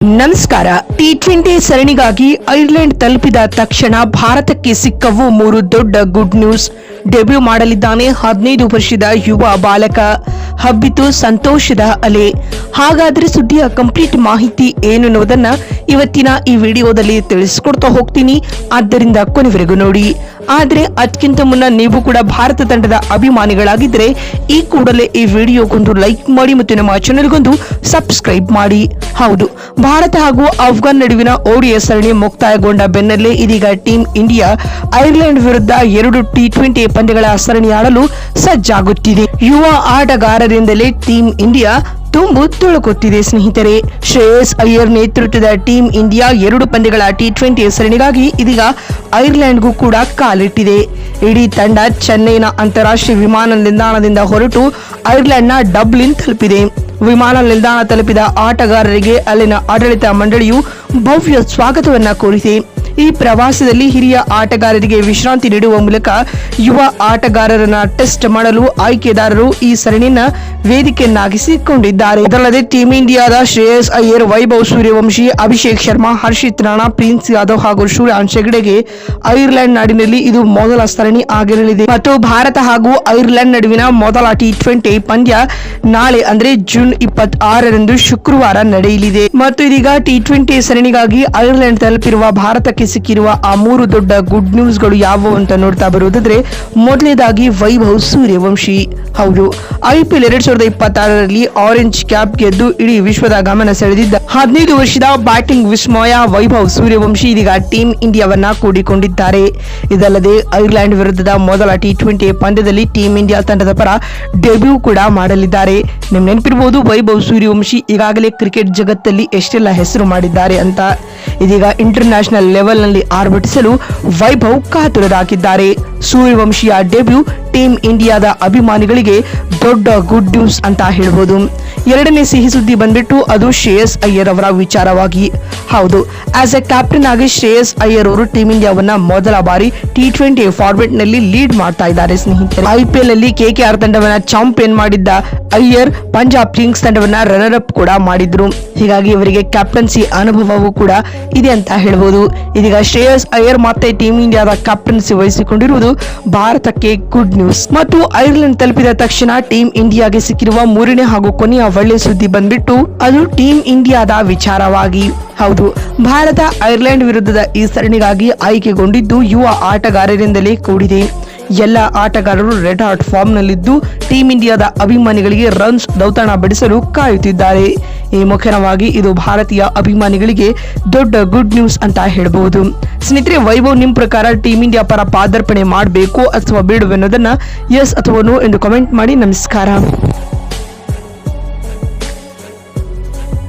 ನಮಸ್ಕಾರ. T20 ಸರಣಿಗಾಗಿ Ireland ತಲುಪಿದ ತಕ್ಷಣ ಭಾರತಕ್ಕೆ ಸಿಕ್ಕವು 3 ದೊಡ್ಡ ಗುಡ್ ನ್ಯೂಸ್. ಡೆಬ್ಯೂ ಮಾಡಲಿದ್ದಾನೆ 15 ವರ್ಷದ ಯುವ ಬಾಲಕ. ಹಬ್ಬಿತು ಸಂತೋಷದ ಅಲೆ. ಹಾಗಾದ್ರೆ ಸುದ್ದಿಯ ಕಂಪ್ಲೀಟ್ ಮಾಹಿತಿ ಏನು ಅನ್ನೋದನ್ನ ಇವತ್ತಿನ ಈ ವಿಡಿಯೋದಲ್ಲಿ ತಿಳಿಸ್ಕೊಡ್ತಾ ಹೋಗ್ತೀನಿ, ಆದ್ದರಿಂದ ಕೊನೆವರೆಗೂ ನೋಡಿ. ಆದ್ರೆ ಅದಕ್ಕಿಂತ ಮುನ್ನ ನೀವು ಕೂಡ ಭಾರತ ತಂಡದ ಅಭಿಮಾನಿಗಳಾಗಿದ್ರೆ ಈ ಕೂಡಲೇ ಈ ವಿಡಿಯೋಗೊಂದು ಲೈಕ್ ಮಾಡಿ ಮತ್ತು ನಮ್ಮ ಚಾನೆಲ್ಗೊಂದು ಸಬ್ಸ್ಕ್ರೈಬ್ ಮಾಡಿ. ಹೌದು, ಭಾರತ ಹಾಗೂ ಅಫ್ಘಾನ್ ನಡುವಿನ ಓಡಿಐ ಸರಣಿ ಮುಕ್ತಾಯಗೊಂಡ ಬೆನ್ನಲ್ಲೇ ಇದೀಗ ಟೀಂ ಇಂಡಿಯಾ ಐರ್ಲೆಂಡ್ ವಿರುದ್ಧ 2 ಟಿ20 ಪಂದ್ಯಗಳ ಸರಣಿ ಆಡಲು ಸಜ್ಜಾಗುತ್ತಿದೆ. ಯುವ ಆಟಗಾರರಿಂದಲೇ ಟೀಂ ಇಂಡಿಯಾ ತುಂಬು ತುಳುಕುತ್ತಿದೆ ಸ್ನೇಹಿತರೆ. ಶ್ರೇಯಸ್ ಅಯ್ಯರ್ ನೇತೃತ್ವದ ಟೀಂ ಇಂಡಿಯಾ 2 ಪಂದ್ಯಗಳ ಟಿ20 ಸರಣಿಗಾಗಿ ಇದೀಗ ಐರ್ಲೆಂಡ್ಗೂ ಕೂಡ ಕಾಲಿಟ್ಟಿದೆ. ಇಡೀ ತಂಡ ಚೆನ್ನೈನ ಅಂತಾರಾಷ್ಟ್ರೀಯ ವಿಮಾನ ನಿಲ್ದಾಣದಿಂದ ಹೊರಟು ಐರ್ಲೆಂಡ್ನ ಡಬ್ಲಿನ್ ತಲುಪಿದೆ. ವಿಮಾನ ನಿಲ್ದಾಣ ತಲುಪಿದ ಆಟಗಾರರಿಗೆ ಅಲ್ಲಿನ ಆಡಳಿತ ಮಂಡಳಿಯು ಭವ್ಯ ಸ್ವಾಗತವನ್ನ ಕೋರಿದೆ. ಈ ಪ್ರವಾಸದಲ್ಲಿ ಹಿರಿಯ ಆಟಗಾರರಿಗೆ ವಿಶ್ರಾಂತಿ ನೀಡುವ ಮೂಲಕ ಯುವ ಆಟಗಾರರನ್ನ ಟೆಸ್ಟ್ ಮಾಡಲು ಆಯ್ಕೆದಾರರು ಈ ಸರಣಿಯನ್ನ ವೇದಿಕೆಯನ್ನಾಗಿಸಿಕೊಂಡಿದ್ದಾರೆ. ಇದಲ್ಲದೆ ಟೀಂ ಇಂಡಿಯಾದ ಶ್ರೇಯಸ್ ಅಯ್ಯರ್, ವೈಭವ್ ಸೂರ್ಯವಂಶಿ, ಅಭಿಷೇಕ್ ಶರ್ಮಾ, ಹರ್ಷಿತ್ ರಾಣಾ, ಪ್ರಿನ್ಸ್ ಯಾದವ್ ಹಾಗೂ ಶ್ರೇಯಾನ್ ಹೆಗ್ಡೆಗೆ ಐರ್ಲೆಂಡ್ ನಾಡಿನಲ್ಲಿ ಇದು ಮೊದಲ ಸರಣಿ ಆಗಿರಲಿದೆ. ಮತ್ತು ಭಾರತ ಹಾಗೂ ಐರ್ಲೆಂಡ್ ನಡುವಿನ ಮೊದಲ ಟಿ20 ಪಂದ್ಯ ನಾಳೆ ಅಂದ್ರೆ ಜೂನ್ 26ರಂದು ಶುಕ್ರವಾರ ನಡೆಯಲಿದೆ. ಮತ್ತು ಇದೀಗ ಟಿ20 ಸರಣಿಗಾಗಿ ಐರ್ಲೆಂಡ್ ತಲುಪಿರುವ ಭಾರತಕ್ಕೆ ಸಿಕ್ಕಿರುವ ಆ 3 ದೊಡ್ಡ ಗುಡ್ ನ್ಯೂಸ್ಗಳು ಯಾವುವು ಅಂತ ನೋಡ್ತಾ ಬರುವುದಾದ್ರೆ, ಮೊದಲನೇದಾಗಿ ವೈಭವ್ ಸೂರ್ಯವಂಶಿ. ಹೌದು, IPL 2026ರಲ್ಲಿ ಆರೆಂಜ್ ಕ್ಯಾಪ್ ಗೆದ್ದು ಇಡೀ ವಿಶ್ವದ ಗಮನ ಸೆಳೆದಿದ್ದ 15 ವರ್ಷದ ಬ್ಯಾಟಿಂಗ್ ವಿಸ್ಮಯ ವೈಭವ್ ಸೂರ್ಯವಂಶಿ ಇದೀಗ ಟೀಂ ಇಂಡಿಯಾವನ್ನ ಕೂಡಿಕೊಂಡಿದ್ದಾರೆ. ಇದಲ್ಲದೆ ಐರ್ಲೆಂಡ್ ವಿರುದ್ಧದ ಮೊದಲ ಟಿ20 ಪಂದ್ಯದಲ್ಲಿ ಟೀಂ ಇಂಡಿಯಾ ತಂಡದ ಪರ ಡೆಬ್ಯೂ ಕೂಡ ಮಾಡಲಿದ್ದಾರೆ. ನಿಮ್ ನೆನಪಿರಬಹುದು, ವೈಭವ್ ಸೂರ್ಯವಂಶಿ ಈಗಾಗಲೇ ಕ್ರಿಕೆಟ್ ಜಗತ್ತಲ್ಲಿ ಎಷ್ಟೆಲ್ಲ ಹೆಸರು ಮಾಡಿದ್ದಾರೆ ಅಂತ. ಇದೀಗ ಇಂಟರ್ನ್ಯಾಷನಲ್ ಲೆವೆಲ್ ನಲ್ಲಿ ಆರ್ಭಟಿಸಲು ವೈಭವ್ ಕಾತುರರಾಗಿದ್ದಾರೆ. ಸೂರ್ಯವಂಶಿಯ ಡೆಬ್ಯೂ ಟೀಂ ಇಂಡಿಯಾದ ಅಭಿಮಾನಿಗಳಿಗೆ ದೊಡ್ಡ ಗುಡ್ ನ್ಯೂಸ್ ಅಂತ ಹೇಳ್ಬೋದು. ಎರಡನೇ ಸಿಹಿ ಸುದ್ದಿ ಬಂದ್ಬಿಟ್ಟು ಅದು ಶ್ರೇಯಸ್ ಅಯ್ಯರ್ ಅವರ ವಿಚಾರವಾಗಿ. ಹೌದು, ಆಸ್ ಎ ಕ್ಯಾಪ್ಟನ್ ಆಗಿ ಶ್ರೇಯಸ್ ಅಯ್ಯರ್ ಅವರು ಟೀಂ ಇಂಡಿಯಾವನ್ನ ಮೊದಲ ಬಾರಿ ಟಿ20 ಫಾರ್ಮೆಟ್ ನಲ್ಲಿ ಲೀಡ್ ಮಾಡ್ತಾ ಇದ್ದಾರೆ ಸ್ನೇಹಿತರೆ. IPL ಅಲ್ಲಿ KKR ತಂಡವನ್ನ ಚಾಂಪಿಯನ್ ಮಾಡಿದ್ದ ಅಯ್ಯರ್ ಪಂಜಾಬ್ ಕಿಂಗ್ಸ್ ತಂಡವನ್ನ ರನ್ನರ್ ಅಪ್ ಕೂಡ ಮಾಡಿದ್ರು. ಹೀಗಾಗಿ ಇವರಿಗೆ ಕ್ಯಾಪ್ಟನ್ಸಿ ಅನುಭವವೂ ಕೂಡ ಇದೆ ಅಂತ ಹೇಳ್ಬೋದು. ಇದೀಗ ಶ್ರೇಯಸ್ ಅಯ್ಯರ್ ಮತ್ತೆ ಟೀಂ ಇಂಡಿಯಾದ ಕ್ಯಾಪ್ಟನ್ಸಿ ವಹಿಸಿಕೊಂಡಿರುವುದು ಭಾರತಕ್ಕೆ ಗುಡ್ ನ್ಯೂಸ್. ಮತ್ತು ಐರ್ಲೆಂಡ್ ತಲುಪಿದ ತಕ್ಷಣ ಟೀಂ ಇಂಡಿಯಾಗೆ ಸಿಕ್ಕಿರುವ 3ನೇ ಹಾಗೂ ಕೊನೆಯ ಒಳ್ಳೆ ಸುದ್ದಿ ಬಂದ್ಬಿಟ್ಟು ಅದು ಟೀಂ ಇಂಡಿಯಾದ ವಿಚಾರವಾಗಿ. ಹೌದು, ಭಾರತ ಐರ್ಲೆಂಡ್ ವಿರುದ್ಧದ ಈ ಸರಣಿಗಾಗಿ ಆಯ್ಕೆಗೊಂಡಿದ್ದು ಯುವ ಆಟಗಾರರಿಂದಲೇ ಕೂಡಿದೆ. ಎಲ್ಲ ಆಟಗಾರರು ರೆಡ್ ಹಾರ್ಟ್ ಫಾರ್ಮ್ ನಲ್ಲಿದ್ದು ಟೀಂ ಇಂಡಿಯಾದ ಅಭಿಮಾನಿಗಳಿಗೆ ರನ್ಸ್ ದೌತಣ ಬೆಳೆಸಲು ಕಾಯುತ್ತಿದ್ದಾರೆ. ಈ ಮುಖ್ಯವಾಗಿ ಇದು ಭಾರತೀಯ ಅಭಿಮಾನಿಗಳಿಗೆ ದೊಡ್ಡ ಗುಡ್ ನ್ಯೂಸ್ ಅಂತ ಹೇಳಬಹುದು. ಸ್ನೇಹಿತರೆ, ವೈಭವ್ ನಿಮ್ ಪ್ರಕಾರ ಟೀಂ ಇಂಡಿಯಾ ಪರ ಪಾದಾರ್ಪಣೆ ಮಾಡಬೇಕು ಅಥವಾ ಬೇಡವೆನ್ನೋದನ್ನ ಎಸ್ ಅಥವಾ ನೋ ಎಂದು ಕಮೆಂಟ್ ಮಾಡಿ. ನಮಸ್ಕಾರ.